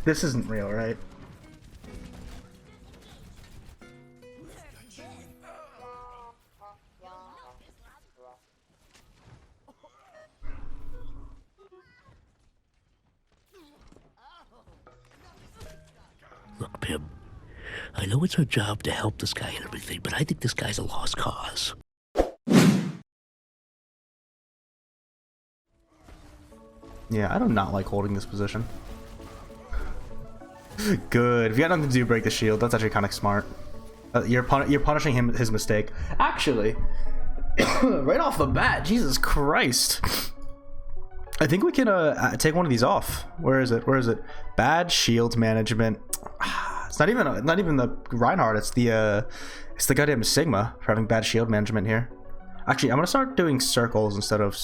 This isn't real, right? Look, Pim, I know it's our job to help this guy and everything, but I think this guy's a lost cause. Yeah, I do not like holding this position. Good. If you had nothing to do, break the shield. That's actually kind of smart. You're punishing him his mistake. Actually, right off the bat, Jesus Christ. I think we can take one of these off. Where is it? Where is it? Bad shield management. It's not even the Reinhardt. It's the goddamn Sigma for having bad shield management here. Actually, I'm gonna start doing circles instead of.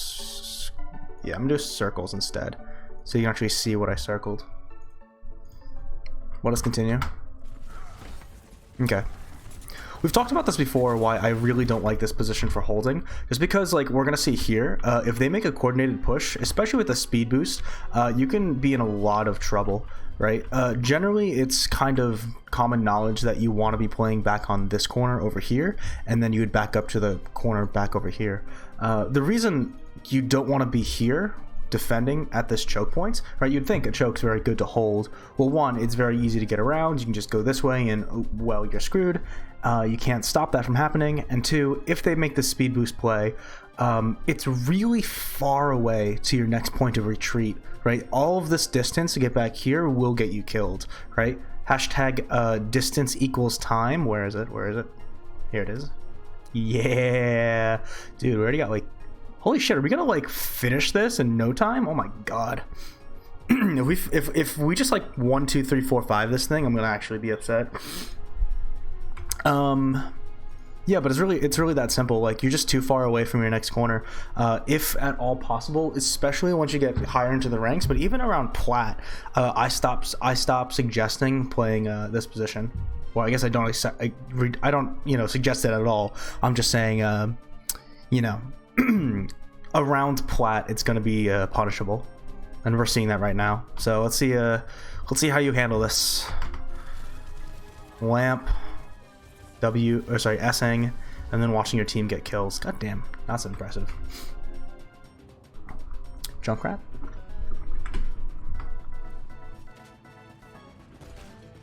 Yeah, I'm gonna do circles instead, so you can actually see what I circled. Let us continue. Okay. We've talked about this before, why I really don't like this position for holding. Just because, like, we're going to see here, if they make a coordinated push, especially with a speed boost, you can be in a lot of trouble, right? Generally, it's kind of common knowledge that you want to be playing back on this corner over here, and then you would back up to the corner back over here. The reason you don't want to be here defending at this choke point, right? You'd think a choke's very good to hold. Well, one, it's very easy to get around. You can just go this way and, well, you're screwed. You can't stop that from happening. And two, if they make the speed boost play, it's really far away to your next point of retreat, right? All of this distance to get back here will get you killed, right? Hashtag distance equals time. Where is it? Where is it? Here it is. Yeah, dude, we already got like, holy shit, are we gonna like finish this in no time? Oh my god. if we just like 1, 2, 3, 4, 5 this thing, I'm gonna actually be upset. Yeah, but it's really that simple. Like, you're just too far away from your next corner, if at all possible, especially once you get higher into the ranks. But even around plat, I stopped suggesting playing this position. Well, I guess I don't suggest it at all. I'm just saying, around plat, it's going to be punishable, and we're seeing that right now. So let's see how you handle this. Lamp, S'ing, and then watching your team get kills. God damn, that's impressive. Junkrat.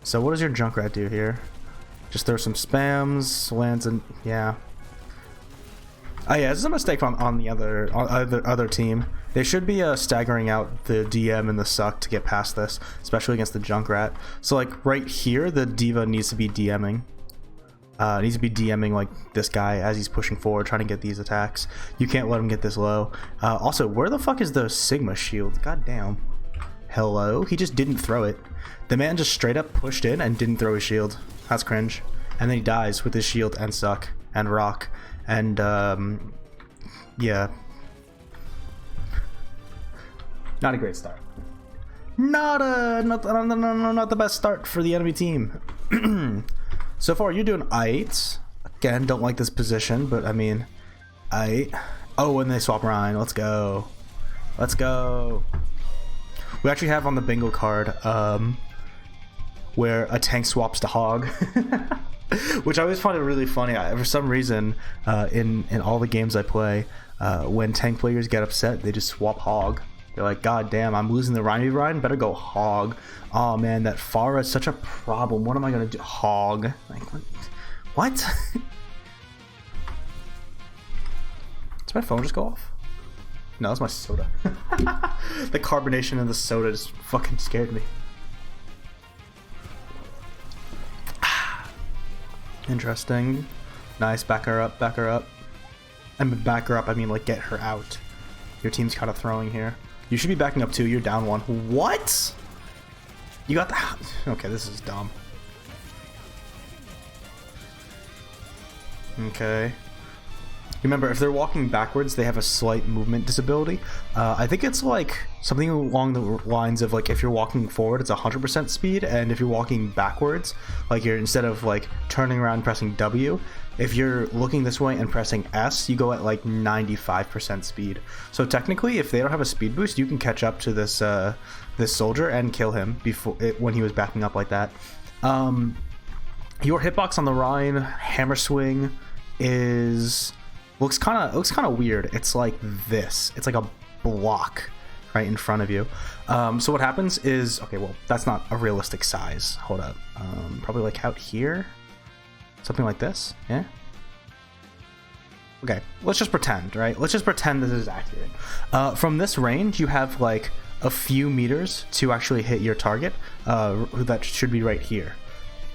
So what does your Junkrat do here? Just throw some spams, lands, and yeah. Oh yeah, this is a mistake on the other team. They should be staggering out the DM and the Suck to get past this, especially against the Junkrat. So like right here, the D.Va needs to be DMing. Needs to be DMing like this guy as he's pushing forward, trying to get these attacks. You can't let him get this low. Also, where the fuck is the Sigma shield? God damn. Hello? He just didn't throw it. The man just straight up pushed in and didn't throw his shield. That's cringe. And then he dies with his shield and Suck and Rock. And yeah, not a great start. Not the best start for the enemy team. So far, you're doing aight. Again, don't like this position, but I mean, aight. Oh, and they swap Rein. Let's go. Let's go. We actually have on the bingo card where a tank swaps to Hog. Which I always find it really funny. For some reason, in all the games I play, when tank players get upset, they just swap Hog. They're like, God damn, I'm losing the Rein, better go Hog. Oh man, that Pharah is such a problem. What am I gonna do? Hog. Like, what? Did my phone just go off? No, that's my soda. The carbonation in the soda just fucking scared me. Interesting. Nice. Back her up. Back her up. And back her up, I mean like get her out. Your team's kind of throwing here. You should be backing up too. You're down one. What? You got the... Okay, this is dumb. Okay. Remember, if they're walking backwards, they have a slight movement disability. I think it's like something along the lines of like if you're walking forward, it's 100% speed, and if you're walking backwards, like you're instead of like turning around and pressing W, if you're looking this way and pressing S, you go at like 95% speed. So technically, if they don't have a speed boost, you can catch up to this this soldier and kill him when he was backing up like that. Your hitbox on the Rein hammer swing looks kind of weird. It's like this. It's like a block right in front of you. So what happens is, okay, well, that's not a realistic size. Hold up. Probably like out here, something like this. Yeah. Okay, let's just pretend, right? Let's just pretend this is accurate. From this range, you have like a few meters to actually hit your target. That should be right here.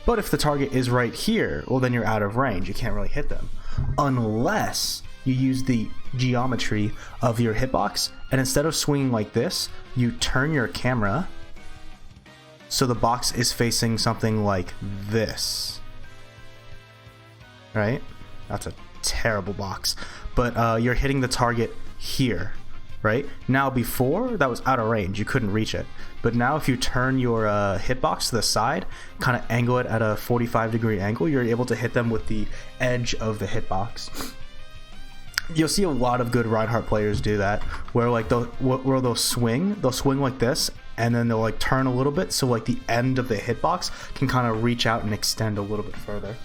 But if the target is right here, well, then you're out of range. You can't really hit them. Unless you use the geometry of your hitbox, and instead of swinging like this, you turn your camera so the box is facing something like this. Right? That's a terrible box. But you're hitting the target here. Right? Now before, that was out of range. You couldn't reach it. But now if you turn your hitbox to the side, kind of angle it at a 45-degree angle, you're able to hit them with the edge of the hitbox. You'll see a lot of good Reinhardt players do that, where like they'll swing like this, and then they'll like turn a little bit, so like the end of the hitbox can kind of reach out and extend a little bit further.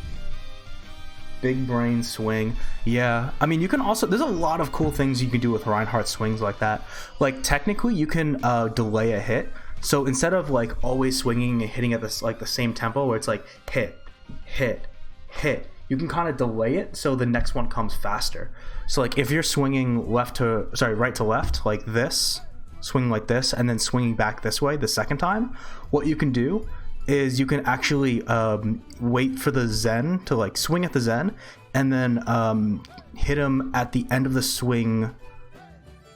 Big brain swing. Yeah, I mean, you can also, there's a lot of cool things you can do with Reinhardt swings like that. Like technically you can delay a hit. So instead of like always swinging and hitting at this like the same tempo where it's like hit, hit, hit, you can kind of delay it so the next one comes faster. So like if you're swinging right to left like this, swing like this, and then swinging back this way the second time, what you can do is you can actually wait for the Zen to like swing at the Zen, and then hit him at the end of the swing.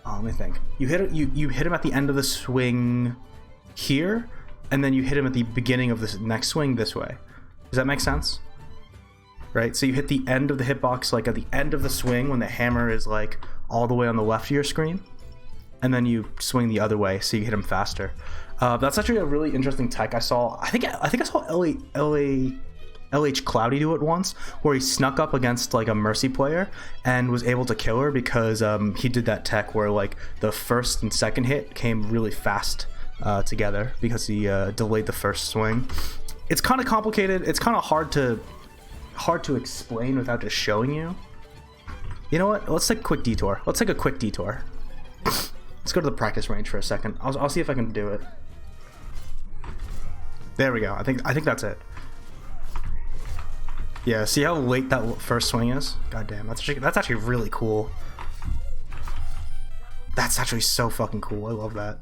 Let me think. You hit him at the end of the swing here, and then you hit him at the beginning of this next swing this way. Does that make sense? Right? So you hit the end of the hitbox like at the end of the swing when the hammer is like all the way on the left of your screen, and then you swing the other way so you hit him faster. That's actually a really interesting tech I saw. I think I saw LH Cloudy do it once, where he snuck up against like a Mercy player and was able to kill her because he did that tech where like the first and second hit came really fast together because he delayed the first swing. It's kind of complicated. It's kind of hard to explain without just showing you. You know what? Let's take a quick detour. Let's go to the practice range for a second. I'll see if I can do it. There we go. I think that's it. Yeah, see how late that first swing is? God damn, that's actually really cool. That's actually so fucking cool. I love that.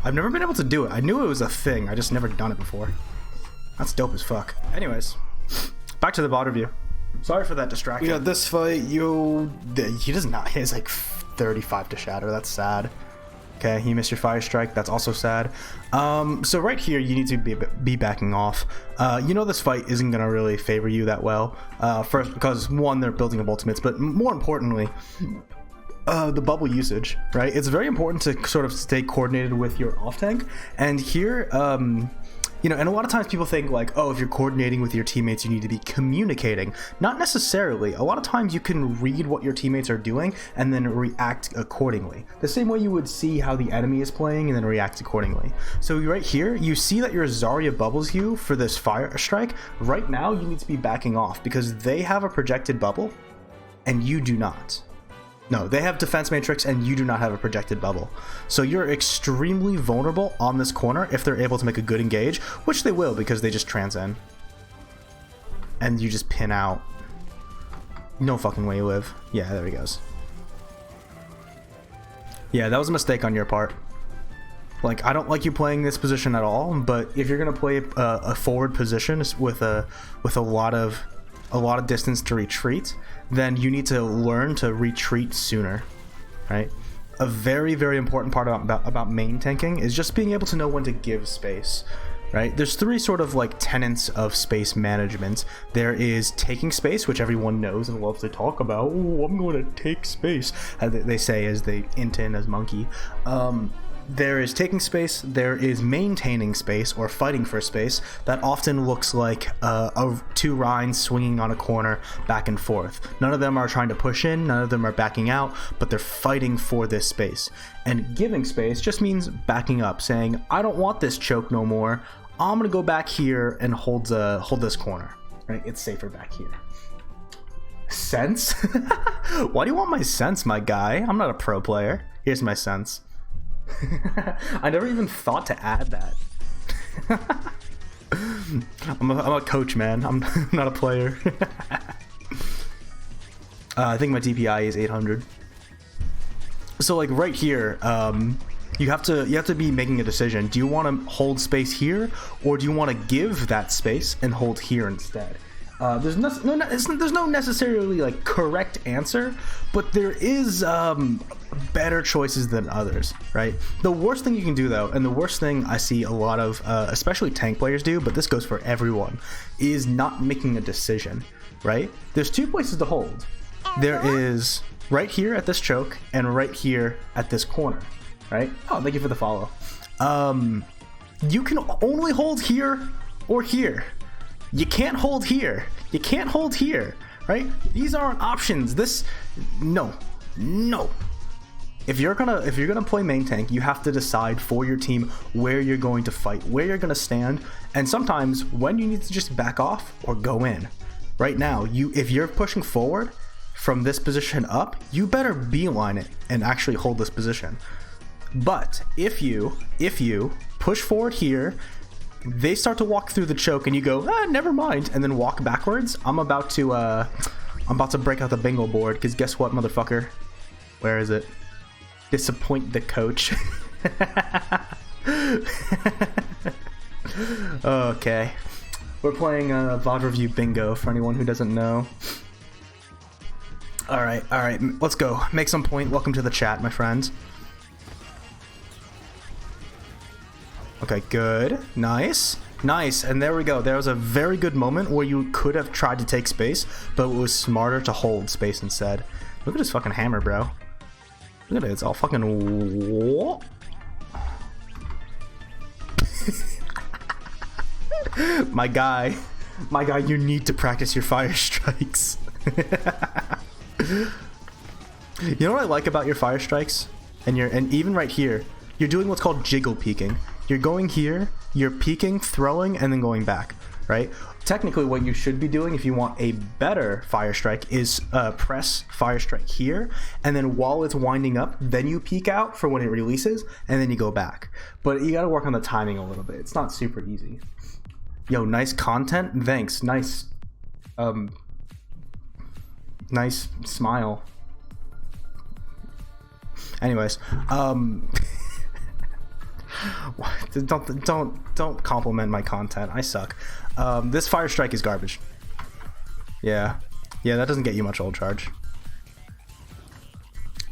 I've never been able to do it. I knew it was a thing. I just never done it before. That's dope as fuck. Anyways, back to the bot review. Sorry for that distraction. Yeah, this fight, he does not. He has like 35 to shatter. That's sad. Okay, you missed your fire strike. That's also sad. So right here, you need to be backing off. You know this fight isn't gonna really favor you that well. First, because one, they're building up ultimates, but more importantly, the bubble usage. Right, it's very important to sort of stay coordinated with your off tank. And here, you know, and a lot of times people think like, oh, if you're coordinating with your teammates, you need to be communicating. Not necessarily. A lot of times you can read what your teammates are doing and then react accordingly. The same way you would see how the enemy is playing and then react accordingly. So right here, you see that your Zarya bubbles you for this fire strike. Right now, you need to be backing off because they have a projected bubble and you do not. No, they have defense matrix and you do not have a projected bubble. So you're extremely vulnerable on this corner if they're able to make a good engage, which they will because they just transcend. And you just pin out. No fucking way you live. Yeah, there he goes. Yeah, that was a mistake on your part. Like, I don't like you playing this position at all, but if you're gonna play a forward position with a lot of distance to retreat, then you need to learn to retreat sooner, right? A very, very important part about main tanking is just being able to know when to give space. right? There's three sort of like tenets of space management. There is taking space, which everyone knows and loves to talk about. Oh, I'm going to take space, as they say as they int in as monkey. There is taking space, there is maintaining space or fighting for space. That often looks like two Rhines swinging on a corner back and forth. None of them are trying to push in, none of them are backing out, but they're fighting for this space. And giving space just means backing up, saying, I don't want this choke no more. I'm gonna go back here and hold this corner. Right? It's safer back here. Sense? Why do you want my sense, my guy? I'm not a pro player. Here's my sense. I never even thought to add that. I'm a coach, man. I'm not a player. I think my DPI is 800. So like right here, you have to be making a decision. Do you want to hold space here, or do you want to give that space and hold here instead? There's no necessarily like correct answer, but there is better choices than others, right? The worst thing you can do though, and the worst thing I see a lot of especially tank players do, but this goes for everyone, is not making a decision, right? There's two places to hold. There is right here at this choke and right here at this corner, right? Oh, thank you for the follow. You can only hold here or here. You can't hold here. You can't hold here, right? These aren't options. No. If you're gonna play main tank, you have to decide for your team where you're going to fight, where you're gonna stand, and sometimes when you need to just back off or go in. Right now, if you're pushing forward from this position up, you better beeline it and actually hold this position. But if you push forward here, they start to walk through the choke and you go, never mind, and then walk backwards. I'm about to break out the bingo board, because guess what, motherfucker? Where is it? Disappoint the coach. Okay. We're playing VOD Review Bingo for anyone who doesn't know. Alright, let's go. Make some point. Welcome to the chat, my friends. Okay, good. Nice. And there we go. There was a very good moment where you could have tried to take space, but it was smarter to hold space instead. Look at this fucking hammer, bro. Look at it. It's all fucking... My guy, you need to practice your fire strikes. You know what I like about your fire strikes? And even right here, you're doing what's called jiggle peeking. You're going here, you're peeking, throwing, and then going back, right? Technically, what you should be doing if you want a better fire strike is press fire strike here, and then while it's winding up, then you peek out for when it releases, and then you go back. But you gotta work on the timing a little bit. It's not super easy. Yo, nice content. Thanks. Nice smile. Anyways, don't compliment my content. I suck. This fire strike is garbage. Yeah, that doesn't get you much old charge.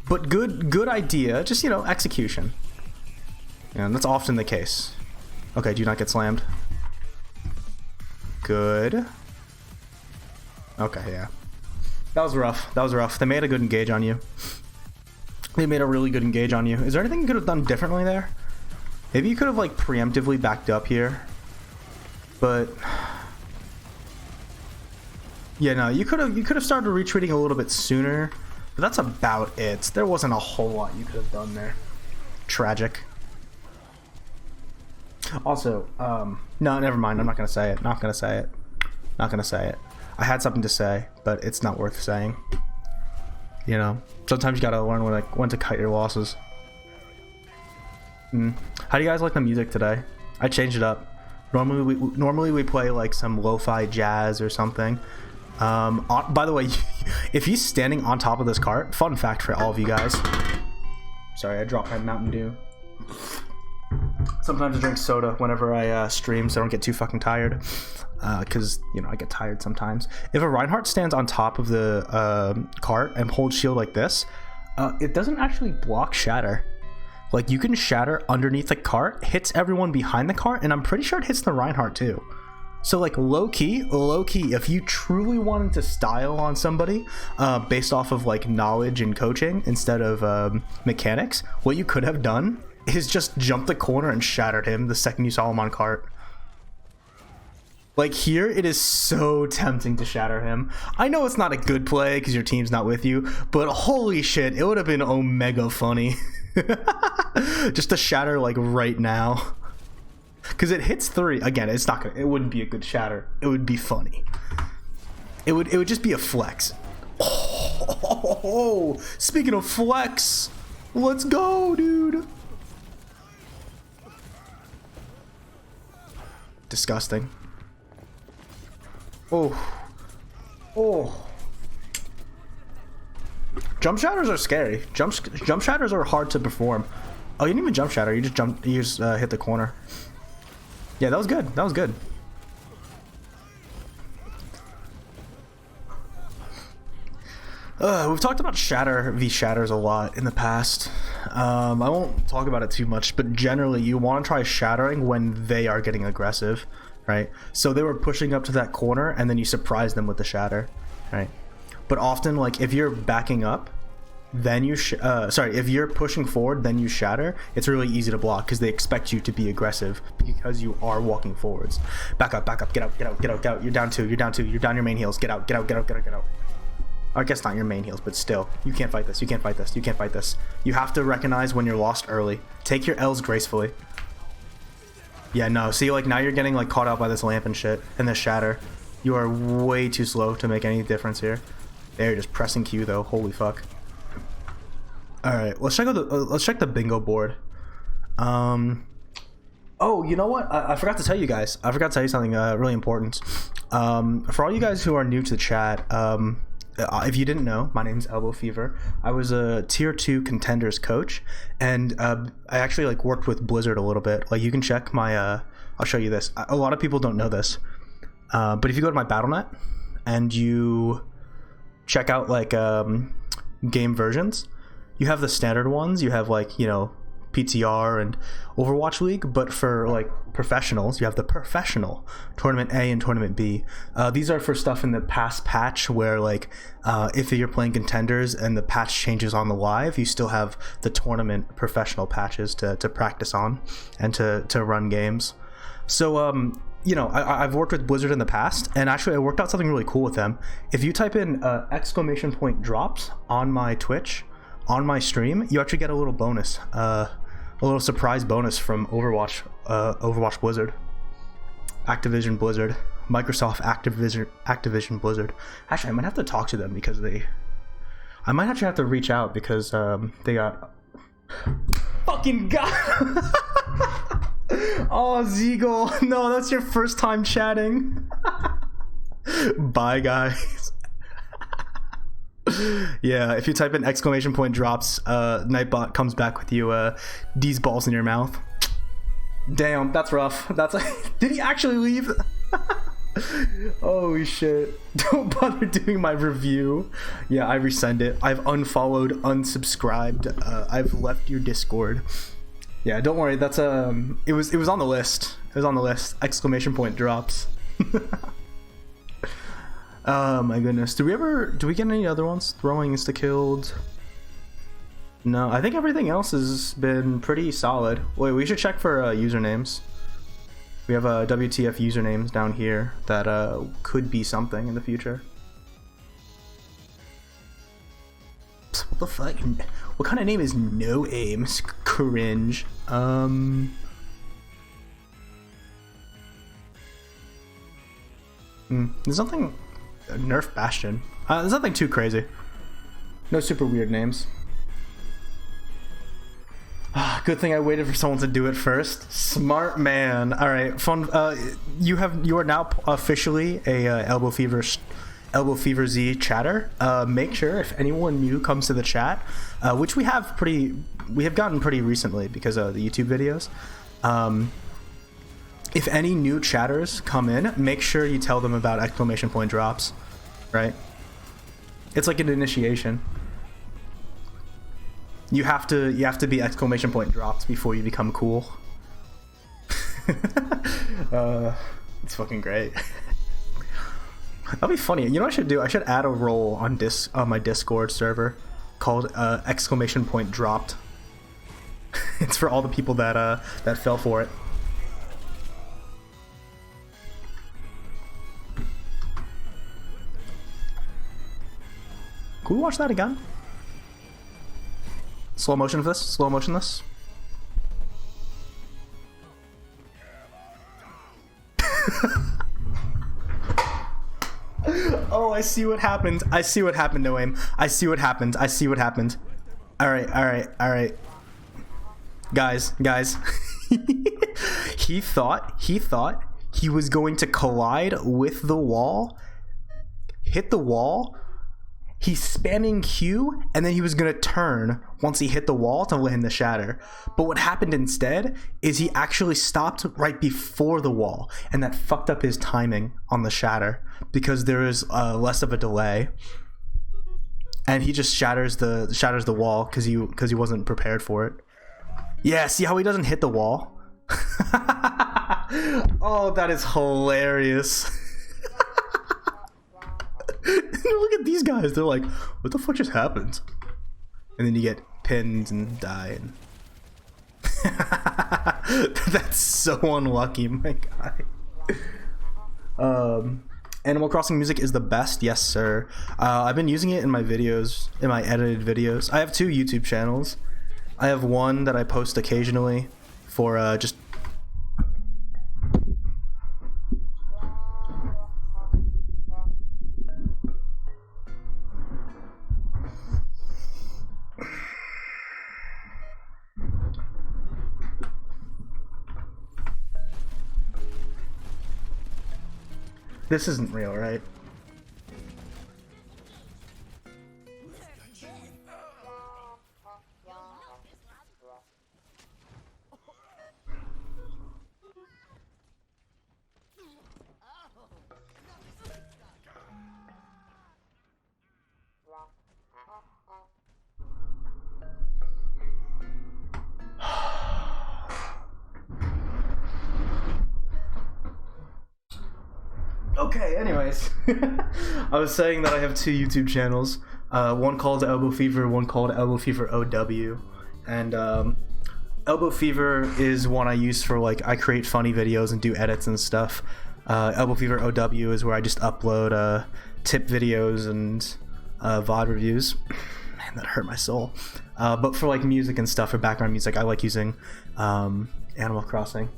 But good idea. Just, execution. Yeah, that's often the case. Okay, do not get slammed. Good. Okay, yeah. That was rough. They made a good engage on you. They made a really good engage on you. Is there anything you could have done differently there? Maybe you could have like preemptively backed up here. But yeah, no, you could have started retreating a little bit sooner. But that's about it. There wasn't a whole lot you could have done there. Tragic. Also, no, never mind. I'm not gonna say it. Not gonna say it. I had something to say, but it's not worth saying. Sometimes you gotta learn when to cut your losses. How do you guys like the music today? I changed it up. Normally we play like some lo-fi jazz or something. By the way, if he's standing on top of this cart, fun fact for all of you guys. Sorry, I dropped my Mountain Dew. Sometimes I drink soda whenever I stream, so I don't get too fucking tired. Because, I get tired sometimes. If a Reinhardt stands on top of the cart and holds shield like this, it doesn't actually block shatter. Like, you can shatter underneath the cart, hits everyone behind the cart, and I'm pretty sure it hits the Reinhardt too. So like low key, if you truly wanted to style on somebody based off of like knowledge and coaching instead of mechanics, what you could have done is just jump the corner and shattered him the second you saw him on cart. Like here, it is so tempting to shatter him. I know it's not a good play because your team's not with you, but holy shit, it would have been omega funny. Just to shatter like right now. Because it hits 3. Again, it's not gonna, it wouldn't be a good shatter. It would be funny. It would just be a flex. Oh, speaking of flex, let's go, dude. Disgusting. Oh. Jump shatters are scary. Jump shatters are hard to perform. Oh, you didn't even jump shatter. You just hit the corner. Yeah, that was good. That was good. We've talked about shatter v shatters a lot in the past. I won't talk about it too much, but generally you want to try shattering when they are getting aggressive, right? So they were pushing up to that corner and then you surprise them with the shatter, right? But often, like, if you're backing up, then you if you're pushing forward, then you shatter, it's really easy to block because they expect you to be aggressive because you are walking forwards. Back up, get out. You're down 2, you're down your main heals. Get out. I guess not your main heals, but still, you can't fight this. You have to recognize when you're lost early. Take your L's gracefully. Yeah, no, see, like, now you're getting like caught out by this lamp and shit and this shatter. You are way too slow to make any difference here. They're just pressing Q though. Holy fuck. All right, let's check the bingo board. Oh, you know what? I forgot to tell you guys. I forgot to tell you something really important. For all you guys who are new to the chat, if you didn't know, my name's Elbow Fever. I was a tier 2 contenders coach, and I actually like worked with Blizzard a little bit. Like, you can check my. I'll show you this. A lot of people don't know this, but if you go to my Battle.net and you check out like game versions. You have the standard ones. You have like, you know, PTR and Overwatch League, but for like professionals, you have the professional Tournament A and Tournament B. These are for stuff in the past patch where like if you're playing contenders and the patch changes on the live, you still have the tournament professional patches to practice on and to run games. So you know, I've worked with Blizzard in the past, and actually I worked out something really cool with them. If you type in ! drops on my Twitch, on my stream, you actually get a little bonus, a little surprise bonus from Overwatch Blizzard, Activision Blizzard, Microsoft Activision Blizzard. Actually, I might have to talk to them because I might actually have to reach out because they got fucking god. Oh, Zeagle, no, that's your first time chatting. Bye, guys. Yeah, if you type in ! drops, Nightbot comes back with you these balls in your mouth. Damn, that's rough. That's did he actually leave? Oh shit. Don't bother doing my review. Yeah, I resend it. I've unfollowed, unsubscribed. I've left your Discord. Yeah, don't worry. That's it was on the list. It was on the list. ! drops. Oh my goodness. Do we get any other ones? Throwing insta-killed? No, I think everything else has been pretty solid. Wait, we should check for usernames. We have WTF usernames down here that could be something in the future. What the fuck? What kind of name is No Aim? Cringe. There's nothing. Nerf Bastion. There's nothing too crazy. No super weird names. Good thing I waited for someone to do it first. Smart man. All right, fun. You are now officially a Elbow Fever Z chatter. Make sure if anyone new comes to the chat, which we have gotten pretty recently because of the YouTube videos. If any new chatters come in, make sure you tell them about ! drops, right? It's like an initiation. You have to be exclamation point dropped before you become cool. It's fucking great. That'd be funny. You know what I should do? I should add a role on my Discord server called exclamation point dropped. It's for all the people that fell for it. Can we watch that again? Slow motion of this? Slow motion this? Oh, I see what happened. I see what happened, No Aim. I see what happened. I see what happened. Alright. Guys. He thought he was going to collide with the wall, hit the wall. He's spamming Q, and then he was gonna turn once he hit the wall to land the shatter. But what happened instead is he actually stopped right before the wall, and that fucked up his timing on the shatter because there is less of a delay. And he just shatters the wall because he wasn't prepared for it. Yeah, see how he doesn't hit the wall? Oh, that is hilarious. Look at these guys. They're like, what the fuck just happened? And then you get pinned and die. That's so unlucky, my guy. Animal Crossing music is the best. Yes, sir. I've been using it in my videos, in my edited videos. I have 2 YouTube channels. I have one that I post occasionally for just... This isn't real, right? Okay, anyways. I was saying that I have 2 YouTube channels. One called Elbow Fever, one called Elbow Fever OW. And Elbow Fever is one I use for, like, I create funny videos and do edits and stuff. Elbow Fever OW is where I just upload tip videos and VOD reviews. Man, that hurt my soul. But for, like, music and stuff, or background music, I like using Animal Crossing,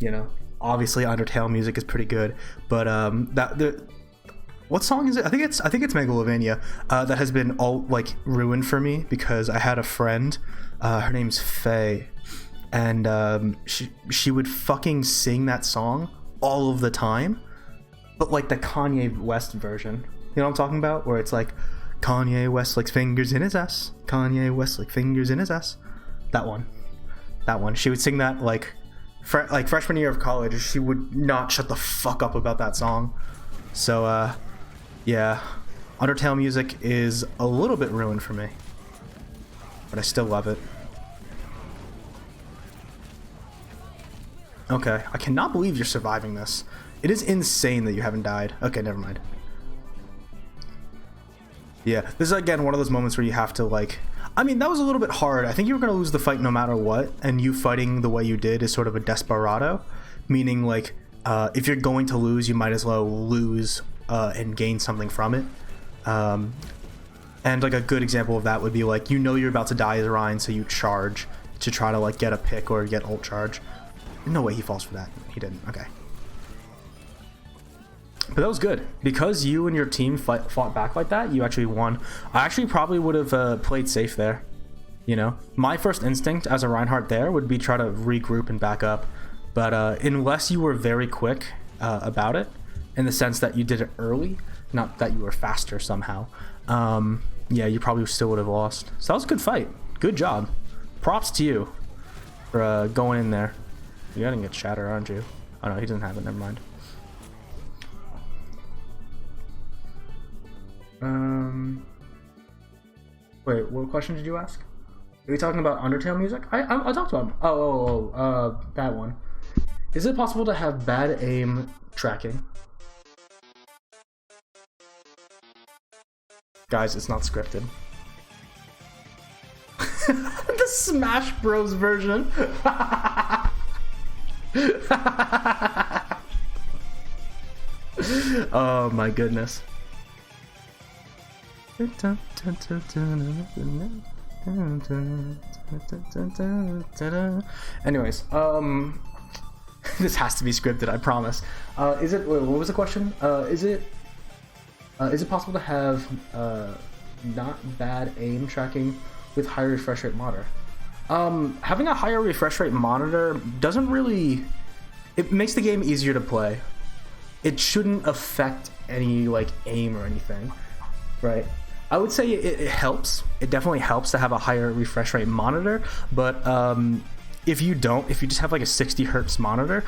you know. Obviously, Undertale music is pretty good, but what song is it? I think it's Megalovania that has been all like ruined for me because I had a friend, her name's Faye, and she would fucking sing that song all of the time, but like the Kanye West version. You know what I'm talking about? Where it's like Kanye West like fingers in his ass. Kanye West like fingers in his ass. That one. She would sing that like freshman year of college. She would not shut the fuck up about that song. So yeah, Undertale music is a little bit ruined for me, but I still love it. Okay, I cannot believe you're surviving this. It is insane that you haven't died. Okay, never mind. Yeah, this is again one of those moments where you have to like, I mean, that was a little bit hard. I think you were going to lose the fight no matter what, and you fighting the way you did is sort of a desperado, meaning like if you're going to lose, you might as well lose and gain something from it. And like a good example of that would be like, you know you're about to die as Ryan, so you charge to try to like get a pick or get ult charge. No way he falls for that. He didn't. Okay. But that was good. Because you and your team fought back like that, you actually won. I actually probably would have played safe there. You know? My first instinct as a Reinhardt there would be try to regroup and back up. But unless you were very quick about it, in the sense that you did it early, not that you were faster somehow, yeah, you probably still would have lost. So that was a good fight. Good job. Props to you for going in there. You're gonna get shattered, aren't you? Oh no, he doesn't have it. Never mind. Wait, what question did you ask? Are we talking about Undertale music? I'll talk about. That one. Is it possible to have bad aim tracking? Guys, it's not scripted. The Smash Bros version. Oh my goodness. Anyways, this has to be scripted, I promise. Is it? Wait, what was the question? Is it possible to have not bad aim tracking with higher refresh rate monitor? Having a higher refresh rate monitor doesn't really. It makes the game easier to play. It shouldn't affect any like aim or anything, right? I would say it helps. It definitely helps to have a higher refresh rate monitor, but if you just have like a 60 hertz monitor,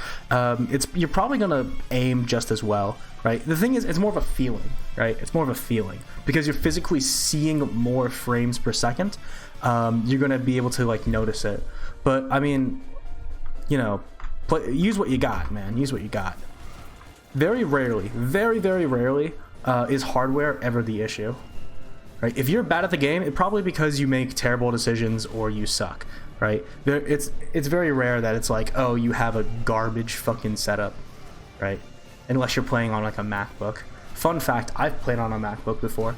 you're probably gonna aim just as well, right? The thing is, it's more of a feeling, right? It's more of a feeling because you're physically seeing more frames per second. You're gonna be able to like notice it, but I mean, you know, use what you got, man. Use what you got. Very rarely, very rarely, is hardware ever the issue. Right? If you're bad at the game, it's probably because you make terrible decisions or you suck, right? It's very rare that it's like, oh, you have a garbage fucking setup, right? Unless you're playing on like a MacBook. Fun fact, I've played on a MacBook before.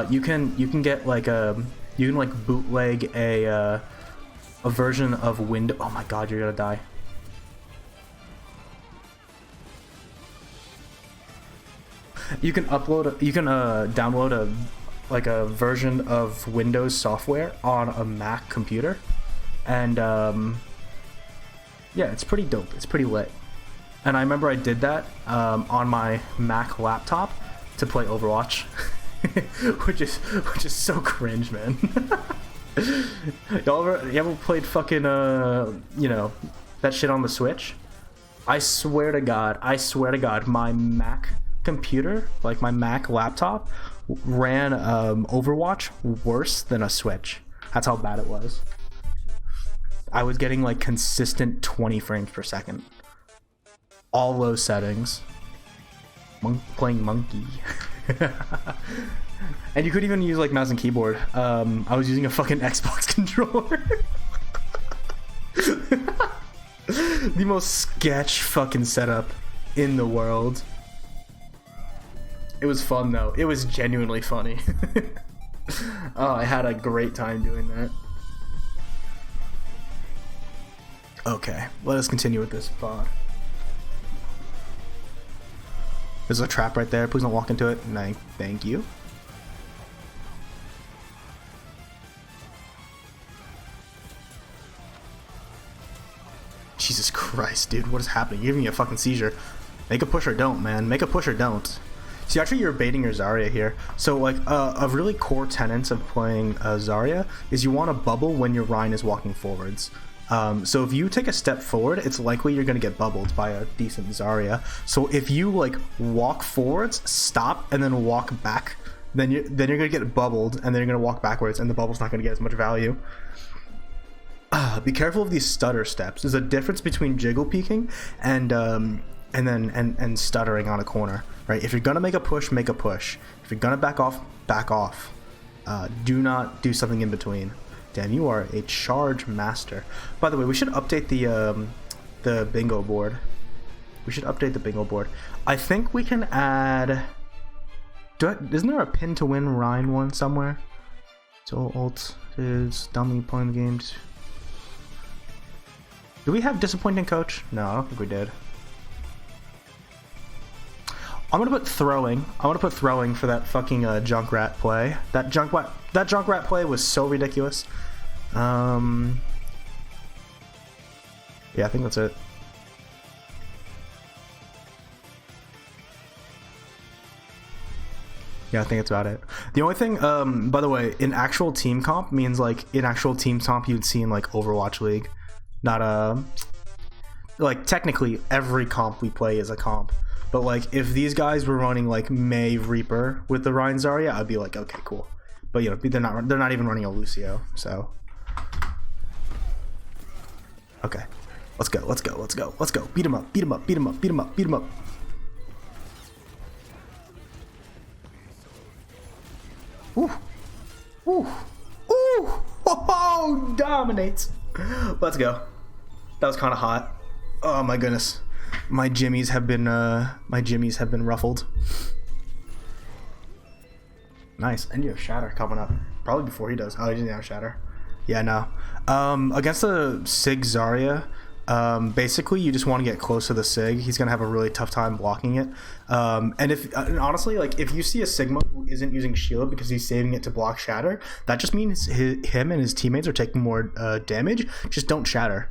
You can get like you can like bootleg a version of Windows. Oh my god, you're gonna die. You can download a version of Windows software on a Mac computer, and yeah, it's pretty dope. It's pretty lit. And I remember I did that on my Mac laptop to play Overwatch, which is so cringe, man. You ever played fucking you know, that shit on the Switch? I swear to God, my Mac computer, like my Mac laptop, ran Overwatch worse than a Switch. That's how bad it was. I was getting like consistent 20 frames per second. All low settings. Playing Monkey. And you could even use like mouse and keyboard. I was using a fucking Xbox controller. The most sketch fucking setup in the world. It was fun though. It was genuinely funny. Oh, I had a great time doing that. Okay, let us continue with this pod. There's a trap right there. Please don't walk into it. No, thank you. Jesus Christ, dude. What is happening? You're giving me a fucking seizure. Make a push or don't, man. Make a push or don't. See, actually, you're baiting your Zarya here. So, like, a really core tenet of playing Zarya is you want to bubble when your Rein is walking forwards. So if you take a step forward, it's likely you're going to get bubbled by a decent Zarya. So if you, like, walk forwards, stop, and then walk back, then you're going to get bubbled, and then you're going to walk backwards, and the bubble's not going to get as much value. Be careful of these stutter steps. There's a difference between jiggle peeking and stuttering on a corner. Right, if you're gonna make a push, make a push. If you're gonna back off, back off. Do not do something in between. Damn, you are a charge master. By the way, we should update the bingo board. We should update the bingo board. I think we can add. Isn't there a pin to win Rein one somewhere? So alt is dummy point games. Do we have disappointing coach? No, I don't think we did. I'm gonna put throwing. I want to put throwing for that fucking Junkrat play. That Junkrat play was so ridiculous. Yeah, I think that's it. Yeah, I think that's about it. The only thing, by the way, in actual team comp means like in actual team comp you'd see in like Overwatch League, not like technically every comp we play is a comp. But like if these guys were running like May Reaper with the Rein Zarya, I'd be like, okay, cool. But you know, they're not even running a Lucio, so Okay. Let's go, let's go, let's go, let's go. Beat him up, beat him up, beat him up, beat him up, beat him up. Ooh. Ooh. Ooh. Oh, dominates. Let's go. That was kind of hot. Oh my goodness. My jimmies have been ruffled. Nice. And you have Shatter coming up. Probably before he does. Oh, he didn't have Shatter. Yeah, no. Against the Sig Zarya, basically you just want to get close to the Sig. He's gonna have a really tough time blocking it. And honestly, like if you see a Sigma who isn't using shield because he's saving it to block Shatter, that just means him and his teammates are taking more damage. Just don't Shatter.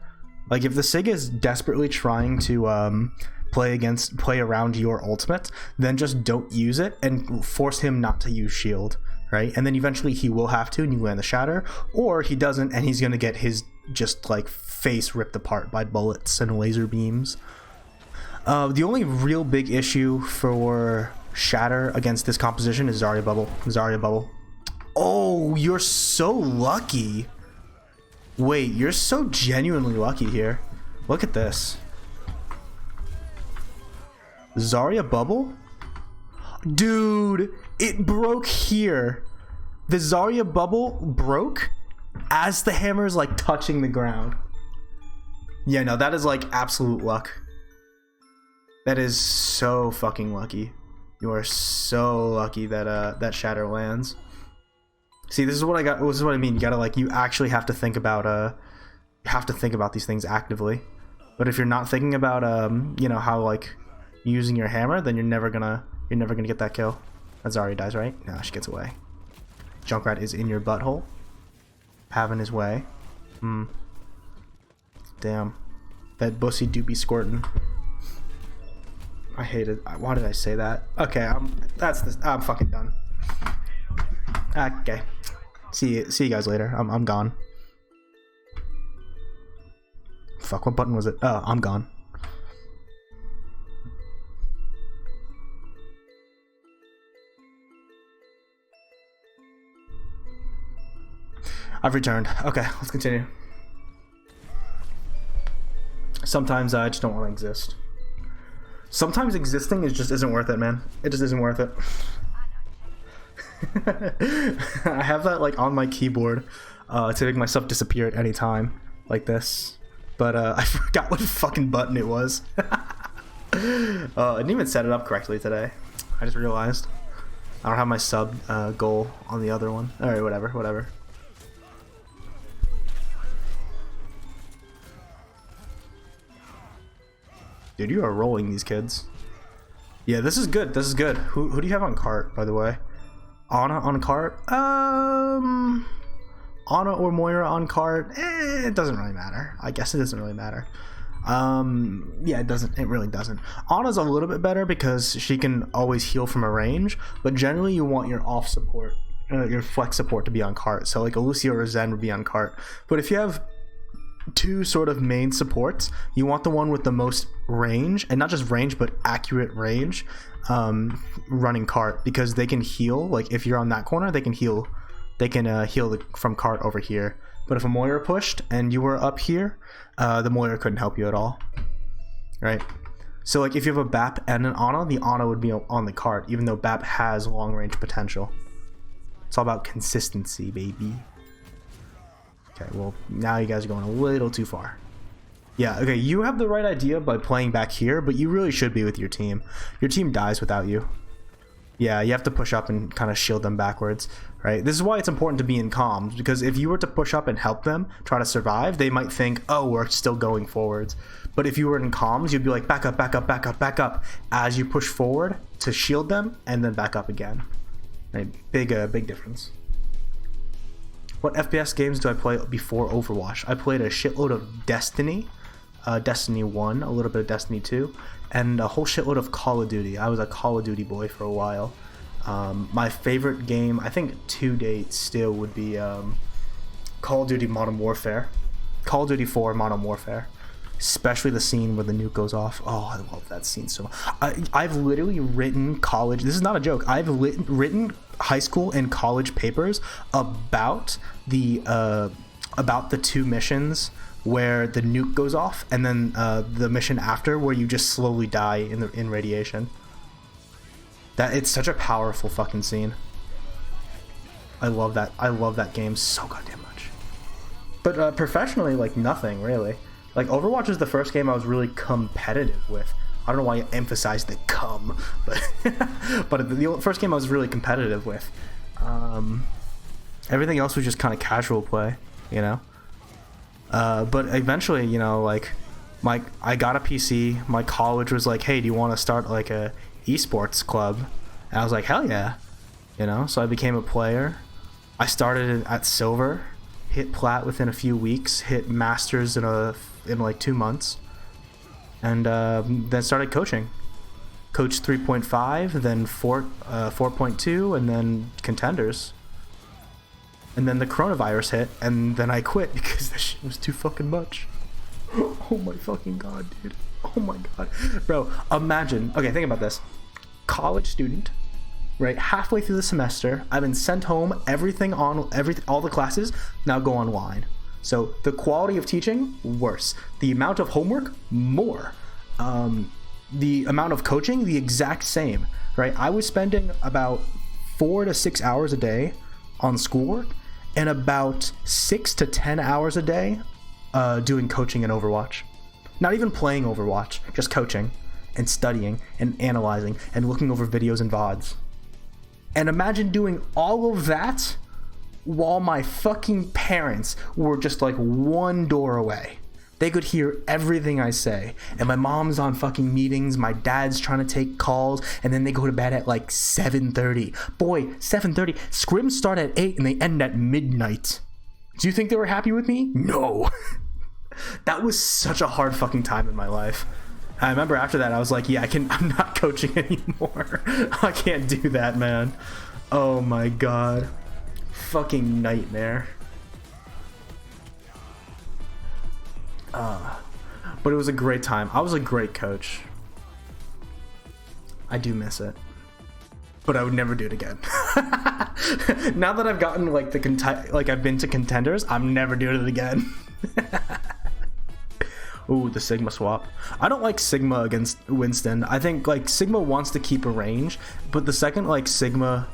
Like if the Sig is desperately trying to play around your ultimate, then just don't use it and force him not to use shield. Right, and then eventually he will have to, and you land the Shatter, or he doesn't, and he's gonna get his just like face ripped apart by bullets and laser beams. The only real big issue for Shatter against this composition is Zarya Bubble. Zarya Bubble. Oh, you're so lucky. Wait, you're so genuinely lucky here. Look at this. Zarya Bubble? Dude, it broke here. The Zarya Bubble broke as the hammer is like touching the ground. Yeah, no, that is like absolute luck. That is so fucking lucky. You are so lucky that that Shatter lands. See, this is what I got. This is what I mean. You gotta like, you actually have to think about you have to think about these things actively. But if you're not thinking about you know, how like using your hammer, then you're never gonna get that kill. That Zarya dies, right? No, she gets away. Junkrat is in your butthole, having his way. Damn, that bussy do be squirting. I hate it. Why did I say that? Okay, I'm fucking done. Okay, see you guys later. I'm gone. Fuck, what button was it? Oh, I'm gone. I've returned. Okay, let's continue. Sometimes I just don't want to exist. Sometimes existing isn't worth it, man. It just isn't worth it. I have that like on my keyboard to make myself disappear at any time, like this. But I forgot what fucking button it was. I didn't even set it up correctly today. I just realized. I don't have my sub goal on the other one. Alright, whatever. Dude, you are rolling these kids. Yeah, this is good. This is good. Who do you have on cart, by the way? Ana on cart? Ana or Moira on cart? It doesn't really matter. I guess it doesn't really matter. Yeah, it really doesn't. Ana's a little bit better because she can always heal from a range, but generally you want your off support, your flex support to be on cart. So like a Lucio or a Zen would be on cart. But if you have two sort of main supports, you want the one with the most range, and not just range but accurate range, running cart, because they can heal. Like if you're on that corner, they can heal from cart over here. But if a Moira pushed and you were up here, the Moira couldn't help you at all, right? So like if you have a BAP and an Ana, the Ana would be on the cart, even though BAP has long range potential. It's all about consistency, baby. Okay, well, now you guys are going a little too far. Yeah, okay, you have the right idea by playing back here, but you really should be with your team. Your team dies without you. Yeah, you have to push up and kind of shield them backwards, right? This is why it's important to be in comms, because if you were to push up and help them try to survive, they might think, oh, we're still going forwards. But if you were in comms, you'd be like, back up, back up, back up, back up, as you push forward to shield them, and then back up again. Right? Big difference. What FPS games do I play before Overwatch? I played a shitload of Destiny, Destiny 1, a little bit of Destiny 2, and a whole shitload of Call of Duty. I was a Call of Duty boy for a while. My favorite game, I think to date still, would be Call of Duty Modern Warfare. Call of Duty 4 Modern Warfare. Especially the scene where the nuke goes off. Oh, I love that scene so much. I've literally written college, this is not a joke, I've written high school and college papers about the about the 2 missions where the nuke goes off, and then the mission after where you just slowly die in radiation. That it's such a powerful fucking scene. I love that. I love that game so goddamn much. But professionally, like, nothing really. Like, Overwatch is the first game I was really competitive with. I don't know why I emphasized the cum, but but the first game I was really competitive with. Everything else was just kind of casual play, you know. But eventually, you know, like, I got a PC. My college was like, "Hey, do you want to start like a esports club?" And I was like, "Hell yeah," you know. So I became a player. I started at silver, hit plat within a few weeks, hit masters in like 2 months, and then started coaching. Coached 3.5, then 4.2, and then contenders. And then the coronavirus hit, and then I quit because that shit was too fucking much. Oh my fucking god, dude. Oh my god. Bro, imagine. Okay, think about this. College student, right? Halfway through the semester, I've been sent home, all the classes now go online. So the quality of teaching, worse. The amount of homework, more. The amount of coaching, the exact same, right? I was spending about 4 to 6 hours a day on schoolwork, and about 6 to 10 hours a day doing coaching in Overwatch. Not even playing Overwatch, just coaching and studying and analyzing and looking over videos and VODs. And imagine doing all of that while my fucking parents were just like 1 door away. They could hear everything I say, and my mom's on fucking meetings, my dad's trying to take calls, and then they go to bed at like 7:30. Boy, 7:30. Scrims start at 8 and they end at midnight. Do you think they were happy with me? No. That was such a hard fucking time in my life. I remember after that I was like, yeah, I'm not coaching anymore. I can't do that, man. Oh my god. Fucking nightmare. But it was a great time. I was a great coach. I do miss it, but I would never do it again. Now that I've gotten like I've been to contenders, I'm never doing it again. Ooh, the Sigma swap. I don't like Sigma against Winston. I think like Sigma wants to keep a range, but the second like Sigma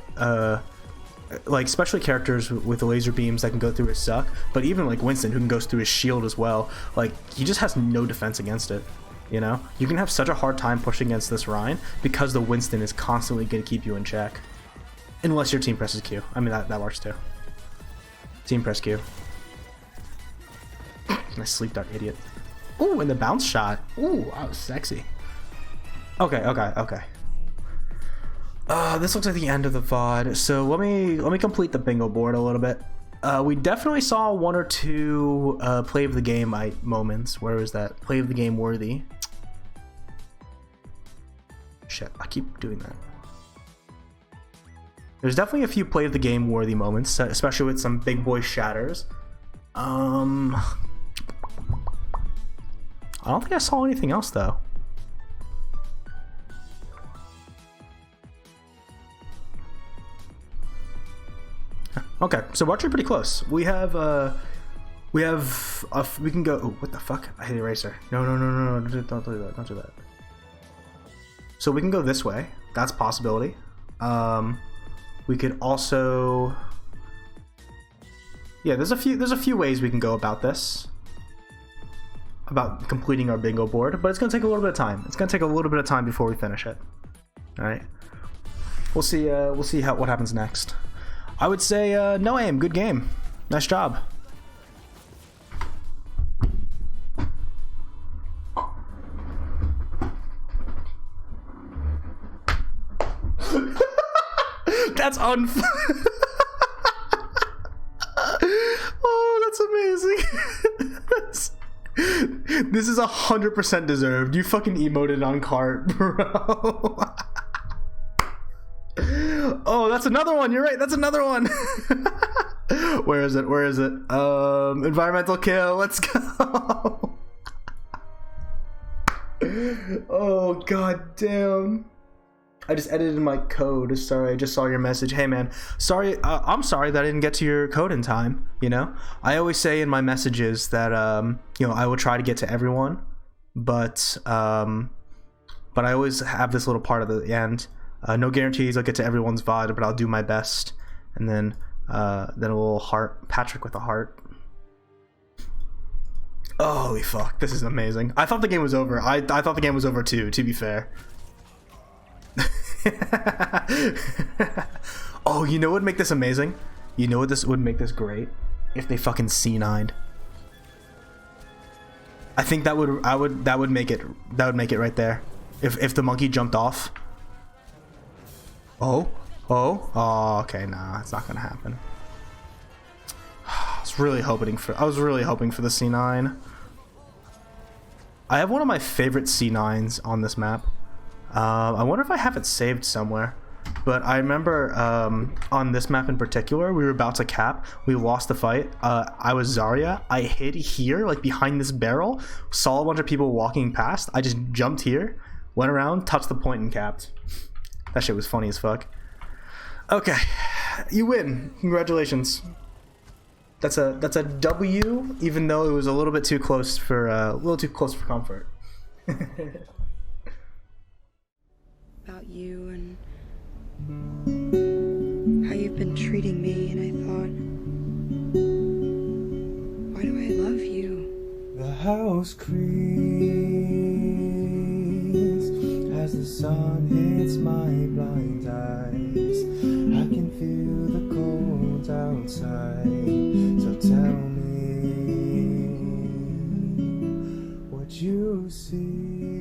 like especially characters with the laser beams that can go through his suck, but even like Winston who can go through his shield as well, like he just has no defense against it. You know, you can have such a hard time pushing against this Rein because the Winston is constantly going to keep you in check, unless your team presses Q. I mean that works too. Team press Q. Nice sleep dart, idiot. Ooh, and the bounce shot. Ooh, that was sexy. Okay. This looks like the end of the VOD, so let me complete the bingo board a little bit. We definitely saw 1 or 2 play of the game moments. Where was that? Play of the game worthy. Shit, I keep doing that. There's definitely a few play of the game worthy moments, especially with some big boy shatters. I don't think I saw anything else though. Okay, so we're actually pretty close. We can go. Oh, what the fuck? I hit eraser. No, don't do that. Don't do that. So we can go this way. That's a possibility. We could also. Yeah, there's a few ways we can go about this. About completing our bingo board, but it's gonna take a little bit of time. It's gonna take a little bit of time before we finish it. All right. We'll see. We'll see what happens next. I would say no aim. Good game. Nice job. That's Oh, that's amazing. This is 100% deserved. You fucking emoted on cart, bro. Oh, that's another one. You're right. That's another one. Where is it? Environmental kill. Let's go. Oh, god damn. I just edited my code. Sorry, I just saw your message. Hey man, sorry. I'm sorry that I didn't get to your code in time. You know, I always say in my messages that you know, I will try to get to everyone, but I always have this little part at the end. No guarantees I'll get to everyone's VOD, but I'll do my best. And then a little heart, Patrick with a heart. Oh, holy fuck, this is amazing. I thought the game was over. I thought the game was over too, to be fair. Oh, you know what would make this amazing? You know what this would make this great? If they fucking C9'd. I think that would make it right there. If the monkey jumped off. Oh, okay, nah, it's not gonna happen. I was really hoping for the C9. I have one of my favorite C9s on this map. I wonder if I have it saved somewhere. But I remember on this map in particular, we were about to cap. We lost the fight. I was Zarya. I hid here, like behind this barrel. Saw a bunch of people walking past. I just jumped here, went around, touched the point, and capped. That shit was funny as fuck. Okay, you win. Congratulations. That's a W, even though it was a little bit too close for comfort. About you and how you've been treating me, and I thought, why do I love you? The house creaks as the sun hits my blind eyes. I can feel the cold outside, so tell me what you see.